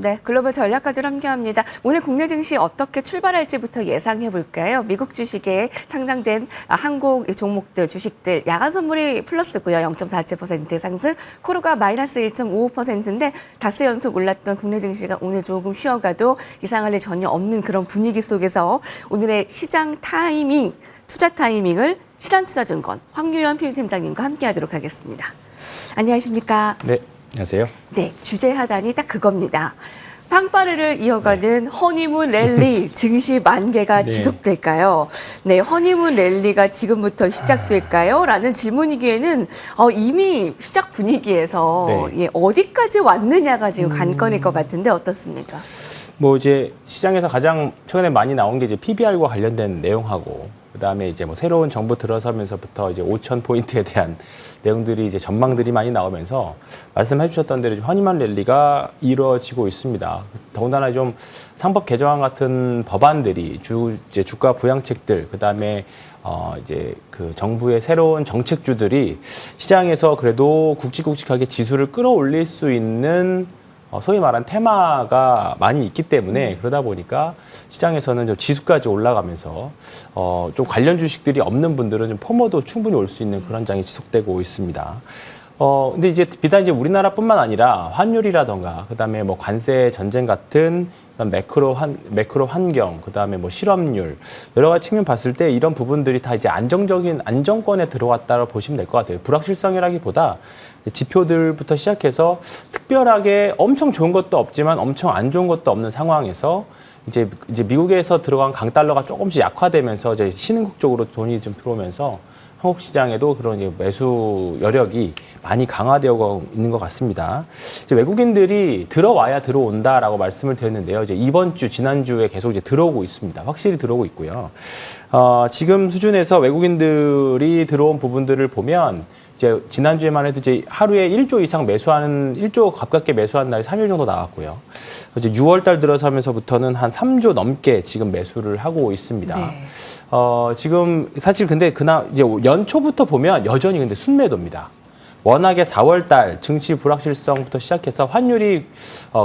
네, 글로벌 전략가들 함께합니다. 오늘 국내 증시 어떻게 출발할지부터 예상해 볼까요? 미국 주식에 상장된 한국 종목들, 주식들 야간 선물이 플러스고요. 0.47% 상승, 코르가 마이너스 1.55%인데 닷새 연속 올랐던 국내 증시가 오늘 조금 쉬어가도 이상할 일 전혀 없는 그런 분위기 속에서 오늘의 시장 타이밍, 투자 타이밍을 신한투자증권 황유연 필팀장님과 함께하도록 하겠습니다. 안녕하십니까? 네, 안녕하세요. 네, 주제 하단이 딱 그겁니다. 빵빠르를 이어가는 허니문 랠리 증시 만개가 지속될까요? 네, 허니문 랠리가 지금부터 시작될까요? 라는 질문이기에는 이미 시작 분위기에서 예, 어디까지 왔느냐가 지금 관건일 것 같은데 어떻습니까? 뭐 이제 시장에서 가장 최근에 많이 나온 게 이제 PBR과 관련된 내용하고 그다음에 이제 뭐 새로운 정부 들어서면서부터 이제 5,000포인트에 대한 내용들이 이제 전망들이 많이 나오면서 말씀해 주셨던 대로 허니문 랠리가 이루어지고 있습니다. 더군다나 좀 상법 개정안 같은 법안들이 이제 주가 부양책들 그다음에 이제 그 정부의 새로운 정책주들이 시장에서 그래도 굵직굵직하게 지수를 끌어올릴 수 있는 소위 말한 테마가 많이 있기 때문에 그러다 보니까 시장에서는 좀 지수까지 올라가면서 좀 관련 주식들이 없는 분들은 좀 포모도 충분히 올 수 있는 그런 장이 지속되고 있습니다. 근데 이제 비단 이제 우리나라뿐만 아니라 환율이라던가 그다음에 뭐 관세 전쟁 같은 매크로 환경, 그다음에 뭐 실업률 여러 가지 측면 봤을 때 이런 부분들이 다 이제 안정적인 안정권에 들어왔다고 보시면 될 것 같아요. 불확실성이라기보다 지표들부터 시작해서 특별하게 엄청 좋은 것도 없지만 엄청 안 좋은 것도 없는 상황에서 이제 미국에서 들어간 강달러가 조금씩 약화되면서 이제 신흥국 쪽으로 돈이 좀 들어오면서 한국 시장에도 그런 이제 매수 여력이 많이 강화되어 있는 것 같습니다. 이제 외국인들이 들어와야 들어온다라고 말씀을 드렸는데요. 이제 이번 주, 지난주에 계속 이제 들어오고 있습니다. 확실히 들어오고 있고요. 지금 수준에서 외국인들이 들어온 부분들을 보면 이제 지난주에만 해도 이제 하루에 1조 이상 매수하는 1조 가깝게 매수한 날이 3일 정도 나왔고요. 이제 6월 달 들어서면서부터는 한 3조 넘게 지금 매수를 하고 있습니다. 네. 지금 사실 근데 이제 연초부터 보면 여전히 근데 순매도입니다. 워낙에 4월 달 증시 불확실성부터 시작해서 환율이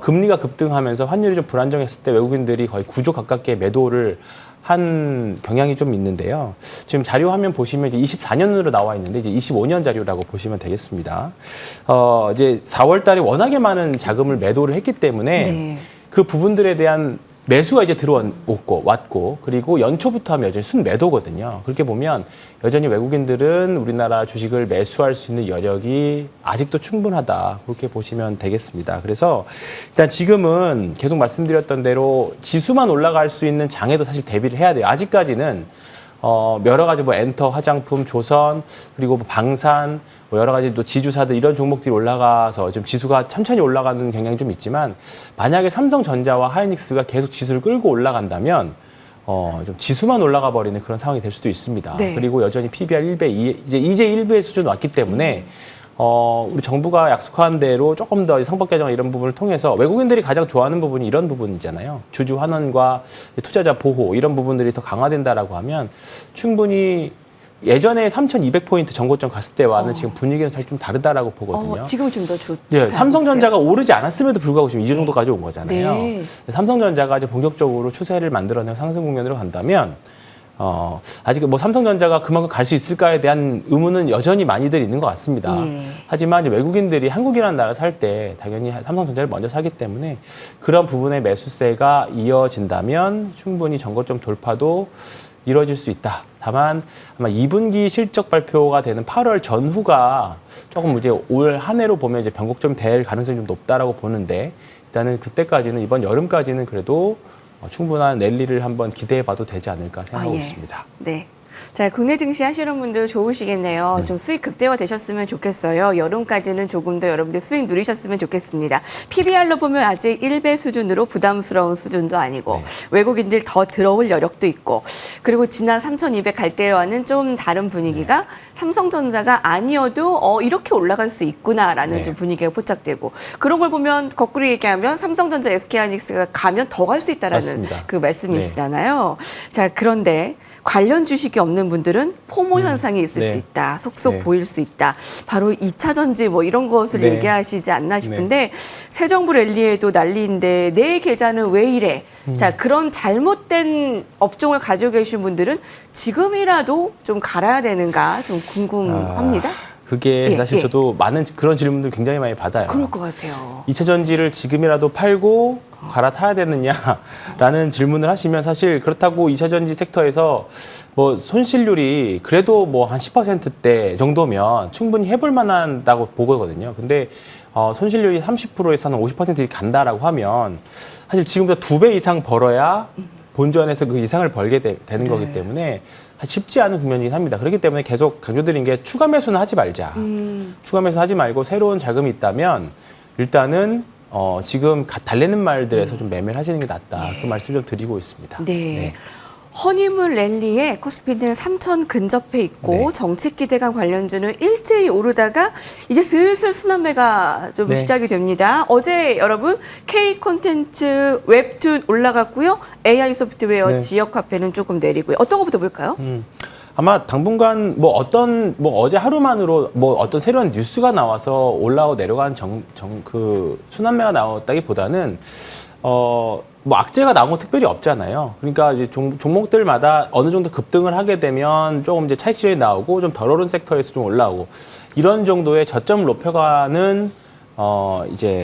금리가 급등하면서 환율이 좀 불안정했을 때 외국인들이 거의 9조 가깝게 매도를 한 경향이 좀 있는데요. 지금 자료 화면 보시면 이제 24년으로 나와 있는데 이제 25년 자료라고 보시면 되겠습니다. 이제 4월 달에 워낙에 많은 자금을 매도를 했기 때문에 그 부분들에 대한 매수가 이제 왔고 그리고 연초부터 하면 여전히 순매도거든요. 그렇게 보면 여전히 외국인들은 우리나라 주식을 매수할 수 있는 여력이 아직도 충분하다. 그렇게 보시면 되겠습니다. 그래서 일단 지금은 계속 말씀드렸던 대로 지수만 올라갈 수 있는 장에도 사실 대비를 해야 돼요. 아직까지는 여러 가지 뭐 엔터, 화장품, 조선, 그리고 뭐 방산, 뭐 여러 가지 또 지주사들 이런 종목들이 올라가서 좀 지수가 천천히 올라가는 경향이 좀 있지만 만약에 삼성전자와 하이닉스가 계속 지수를 끌고 올라간다면 좀 지수만 올라가 버리는 그런 상황이 될 수도 있습니다. 네. 그리고 그리고 여전히 PBR 1배, 이제 1배의 수준 왔기 때문에 우리 정부가 약속한 대로 조금 더 상법 개정 이런 부분을 통해서 외국인들이 가장 좋아하는 부분이 이런 부분이잖아요. 주주 환원과 투자자 보호 이런 부분들이 더 강화된다라고 하면 충분히 예전에 3,200포인트 정고점 갔을 때와는 지금 분위기는 사실 좀 다르다라고 보거든요. 지금은 좀 더 좋다. 네, 삼성전자가 오르지 않았음에도 불구하고 지금 이 정도까지 온 거잖아요. 네. 삼성전자가 이제 본격적으로 추세를 만들어내고 상승 국면으로 간다면 아직 뭐 삼성전자가 그만큼 갈 수 있을까에 대한 의문은 여전히 많이들 있는 것 같습니다. 하지만 이제 외국인들이 한국이라는 나라 살 때 당연히 삼성전자를 먼저 사기 때문에 그런 부분의 매수세가 이어진다면 충분히 정고점 돌파도 이루어질 수 있다. 다만 아마 2분기 실적 발표가 되는 8월 전후가 조금 이제 올 한 해로 보면 이제 변곡점이 될 가능성이 좀 높다라고 보는데 일단은 그때까지는 이번 여름까지는 그래도 충분한 랠리를 한번 기대해봐도 되지 않을까 생각하고 있습니다. 네. 자, 국내 증시 하시는 분들 좋으시겠네요. 좀 수익 극대화 되셨으면 좋겠어요. 여름까지는 조금 더 여러분들 수익 누리셨으면 좋겠습니다. PBR로 보면 아직 1배 수준으로 부담스러운 수준도 아니고 외국인들 더 들어올 여력도 있고 그리고 지난 3,200 갈 때와는 좀 다른 분위기가 삼성전자가 아니어도 이렇게 올라갈 수 있구나라는 좀 분위기가 포착되고 그런 걸 보면 거꾸로 얘기하면 삼성전자, SK하이닉스가 가면 더 갈 수 있다라는 맞습니다. 그 말씀이시잖아요. 자, 그런데 관련 주식이 없는 분들은 포모 현상이 있을 네. 수 있다. 속속 네. 보일 수 있다. 바로 2차 전지 뭐 이런 것을 네. 얘기하시지 않나 싶은데 새 정부 랠리에도 난리인데 내 계좌는 왜 이래? 자, 그런 잘못된 업종을 가지고 계신 분들은 지금이라도 좀 갈아야 되는가 좀 궁금합니다. 그게 예, 사실 예. 저도 많은 그런 질문들 굉장히 많이 받아요. 그럴 것 같아요. 2차 전지를 지금이라도 팔고 갈아타야 되느냐라는 질문을 하시면 사실 그렇다고 2차 전지 섹터에서 뭐 손실률이 그래도 뭐 한 10%대 정도면 충분히 해볼 만하다고 보거든요. 근데 손실률이 30%에서 한 50% 간다라고 하면 사실 지금보다 2배 이상 벌어야 본전에서 그 이상을 벌게 되는 거기 때문에 쉽지 않은 국면이긴 합니다. 그렇기 때문에 계속 강조드린 게 추가 매수는 하지 말자. 추가 매수 하지 말고 새로운 자금이 있다면 일단은 지금 달래는 말들에서 좀 매매를 하시는 게 낫다. 그 말씀 좀 드리고 있습니다. 네. 허니문 랠리에 코스피는 3,000 근접해 있고 네. 정책 기대감 관련주는 일제히 오르다가 이제 슬슬 순환매가 좀 네. 시작이 됩니다. 어제 여러분 K 콘텐츠 웹툰 올라갔고요. AI 소프트웨어 네. 지역 화폐는 조금 내리고요. 어떤 것부터 볼까요? 아마 당분간 어제 하루만으로 어떤 새로운 뉴스가 나와서 올라오고 내려간 그 순환매가 나왔다기보다는 악재가 나온 건 특별히 없잖아요. 그러니까 이제 종목들마다 어느 정도 급등을 하게 되면 조금 이제 차익 실현이 나오고 좀 덜 오른 섹터에서 좀 올라오고 이런 정도의 저점을 높여가는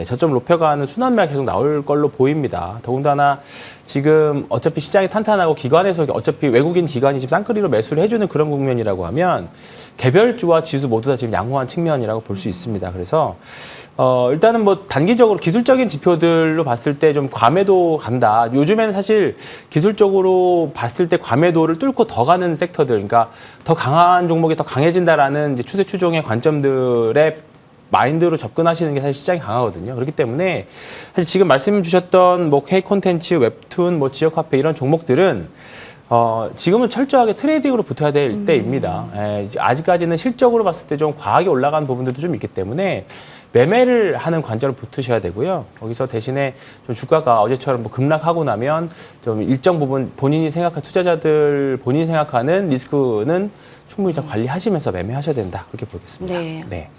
저점을 높여가는 순환매가 계속 나올 걸로 보입니다. 더군다나 지금 어차피 시장이 탄탄하고 기관에서 어차피 외국인 기관이 지금 쌍끌이로 매수를 해주는 그런 국면이라고 하면 개별주와 지수 모두 다 지금 양호한 측면이라고 볼 수 있습니다. 그래서 일단은 단기적으로 기술적인 지표들로 봤을 때 좀 과매도 간다. 요즘에는 사실 기술적으로 봤을 때 과매도를 뚫고 더 가는 섹터들, 그러니까 더 강한 종목이 더 강해진다라는 이제 추세 추종의 관점들의 마인드로 접근하시는 게 사실 시장이 강하거든요. 그렇기 때문에 사실 지금 말씀 주셨던 K 콘텐츠, 웹툰, 지역 화폐 이런 종목들은 지금은 철저하게 트레이딩으로 붙어야 될 때입니다. 아직까지는 실적으로 봤을 때 좀 과하게 올라간 부분들도 좀 있기 때문에 매매를 하는 관점을 붙으셔야 되고요. 거기서 대신에 좀 주가가 어제처럼 급락하고 나면 좀 일정 부분 투자자들 본인이 생각하는 리스크는 충분히 좀 관리하시면서 매매하셔야 된다. 그렇게 보겠습니다. 네.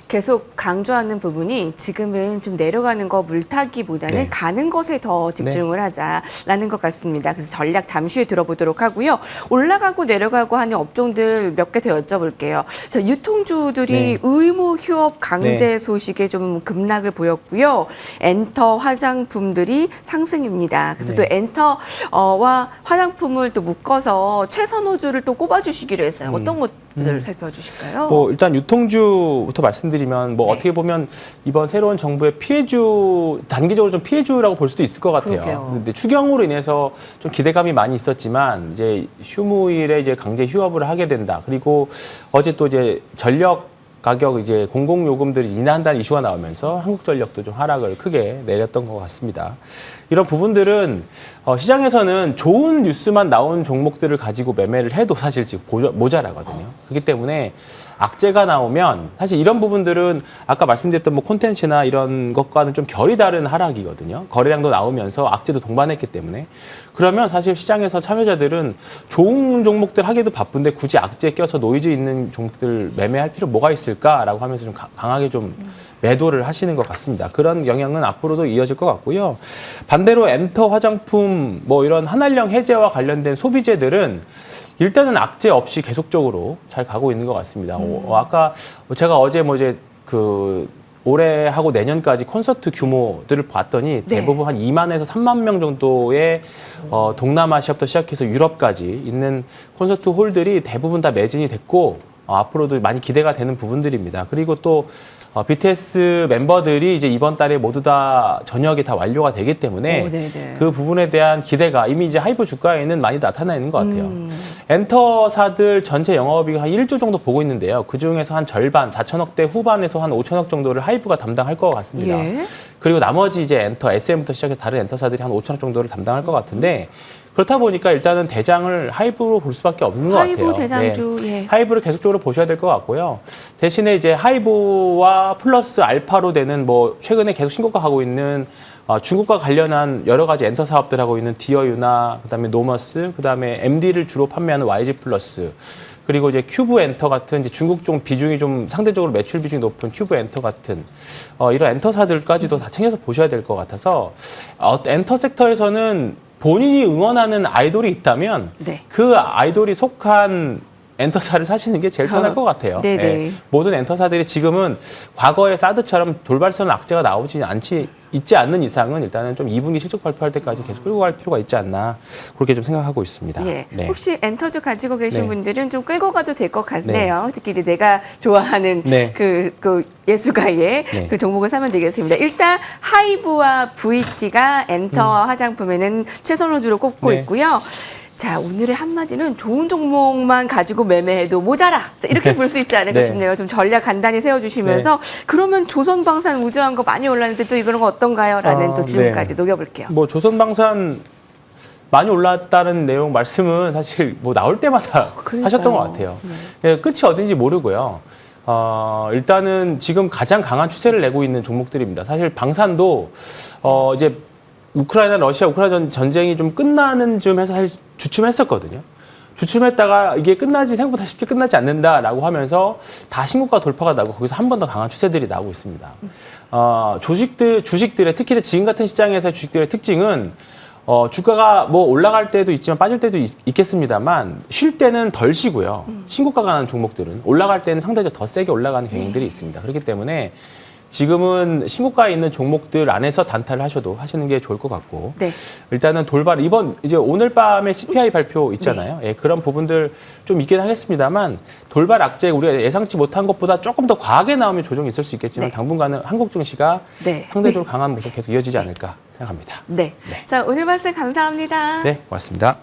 계속 강조하는 부분이 지금은 좀 내려가는 거 물타기보다는 네. 가는 것에 더 집중을 하자라는 것 같습니다. 그래서 전략 잠시 후에 들어보도록 하고요. 올라가고 내려가고 하는 업종들 몇 개 더 여쭤볼게요. 자, 유통주들이 네. 의무 휴업 강제 네. 소식에 좀 급락을 보였고요. 엔터 화장품들이 상승입니다. 그래서 또 네. 엔터와 화장품을 또 묶어서 최선호주를 또 꼽아주시기로 했어요. 어떤 것들 살펴주실까요? 일단 유통주부터 말씀드리면 어떻게 보면 이번 새로운 정부의 피해주, 단기적으로 좀 피해주라고 볼 수도 있을 것 같아요. 그러게요. 근데 추경으로 인해서 좀 기대감이 많이 있었지만 이제 휴무일에 이제 강제 휴업을 하게 된다. 그리고 어제 또 이제 전력 가격 이제 공공요금들이 인하한다는 이슈가 나오면서 한국전력도 좀 하락을 크게 내렸던 것 같습니다. 이런 부분들은 시장에서는 좋은 뉴스만 나온 종목들을 가지고 매매를 해도 사실 지금 모자라거든요. 그렇기 때문에 악재가 나오면 사실 이런 부분들은 아까 말씀드렸던 콘텐츠나 이런 것과는 좀 결이 다른 하락이거든요. 거래량도 나오면서 악재도 동반했기 때문에. 그러면 사실 시장에서 참여자들은 좋은 종목들 하기도 바쁜데 굳이 악재에 껴서 노이즈 있는 종목들 매매할 필요 뭐가 있을까라고 하면서 좀 강하게 좀 매도를 하시는 것 같습니다. 그런 영향은 앞으로도 이어질 것 같고요. 반대로 엔터, 화장품, 이런 한한령 해제와 관련된 소비재들은 일단은 악재 없이 계속적으로 잘 가고 있는 것 같습니다. 아까 제가 어제 올해 하고 내년까지 콘서트 규모들을 봤더니 네. 대부분 한 2만에서 3만 명 정도의 동남아시아부터 시작해서 유럽까지 있는 콘서트 홀들이 대부분 다 매진이 됐고 앞으로도 많이 기대가 되는 부분들입니다. 그리고 또 BTS 멤버들이 이제 이번 달에 모두 다 전역이 다 완료가 되기 때문에 그 부분에 대한 기대가 이미 이제 하이브 주가에는 많이 나타나 있는 것 같아요. 엔터사들 전체 영업이익 한 1조 정도 보고 있는데요. 그중에서 한 절반, 4천억대 후반에서 한 5천억 정도를 하이브가 담당할 것 같습니다. 예. 그리고 나머지 이제 엔터, SM부터 시작해서 다른 엔터사들이 한 5천억 정도를 담당할 것 같은데 그렇다 보니까 일단은 대장을 하이브로 볼 수밖에 없는 것 같아요. 하이브 대장주, 네. 예. 하이브를 계속적으로 보셔야 될 것 같고요. 대신에 이제 하이브와 플러스 알파로 되는 최근에 계속 신고가하고 있는 중국과 관련한 여러 가지 엔터 사업들 하고 있는 디어유나 그다음에 노머스, 그다음에 MD를 주로 판매하는 YG 플러스, 그리고 이제 큐브 엔터 같은 이제 중국 쪽 비중이 좀 상대적으로 매출 비중이 높은 큐브 엔터 같은 이런 엔터사들까지도 다 챙겨서 보셔야 될 것 같아서 엔터 섹터에서는 본인이 응원하는 아이돌이 있다면 네. 그 아이돌이 속한 엔터사를 사시는 게 제일 편할 것 같아요. 네네. 예, 모든 엔터사들이 지금은 과거의 사드처럼 돌발성 악재가 있지 않는 이상은 일단은 좀 2분기 실적 발표할 때까지 계속 끌고 갈 필요가 있지 않나 그렇게 좀 생각하고 있습니다. 예. 네. 혹시 엔터즈 가지고 계신 네. 분들은 좀 끌고 가도 될 것 같네요. 특히 이제 내가 좋아하는 네. 그 예술가의 네. 그 종목을 사면 되겠습니다. 일단 하이브와 VT가 엔터 화장품에는 최선호주로 꼽고 네. 있고요. 자, 오늘의 한마디는 좋은 종목만 가지고 매매해도 모자라. 자, 이렇게 볼 수 있지 않을까 네. 싶네요. 좀 전략 간단히 세워주시면서 그러면 조선방산 우주한 거 많이 올랐는데 또 이거는 어떤가요? 라는 또 질문까지 녹여볼게요. 뭐 조선방산 많이 올랐다는 내용 말씀은 사실 뭐 나올 때마다 그러니까요. 하셨던 것 같아요. 예, 끝이 어딘지 모르고요. 일단은 지금 가장 강한 추세를 내고 있는 종목들입니다. 사실 방산도 이제 러시아 우크라이나 전쟁이 좀 끝나는 즈음에서 사실 주춤했었거든요. 주춤했다가 이게 생각보다 쉽게 끝나지 않는다라고 하면서 다 신고가 돌파가 나고 거기서 한 번 더 강한 추세들이 나오고 있습니다. 주식들의 특히 지금 같은 시장에서의 주식들의 특징은 주가가 뭐 올라갈 때도 있지만 빠질 때도 있겠습니다만 쉴 때는 덜 쉬고요. 신고가가 나는 종목들은 올라갈 때는 상대적으로 더 세게 올라가는 경향들이 있습니다. 그렇기 때문에 지금은 신고가에 있는 종목들 안에서 단타를 하시는 게 좋을 것 같고 네. 일단은 이제 오늘 밤에 CPI 발표 있잖아요. 예, 그런 부분들 좀 있긴 하겠습니다만 돌발 악재 우리가 예상치 못한 것보다 조금 더 과하게 나오면 조정이 있을 수 있겠지만 네. 당분간은 한국 증시가 네. 상대적으로 강한 모습 계속 이어지지 않을까 생각합니다. 네. 자, 오늘 말씀 감사합니다. 네, 고맙습니다.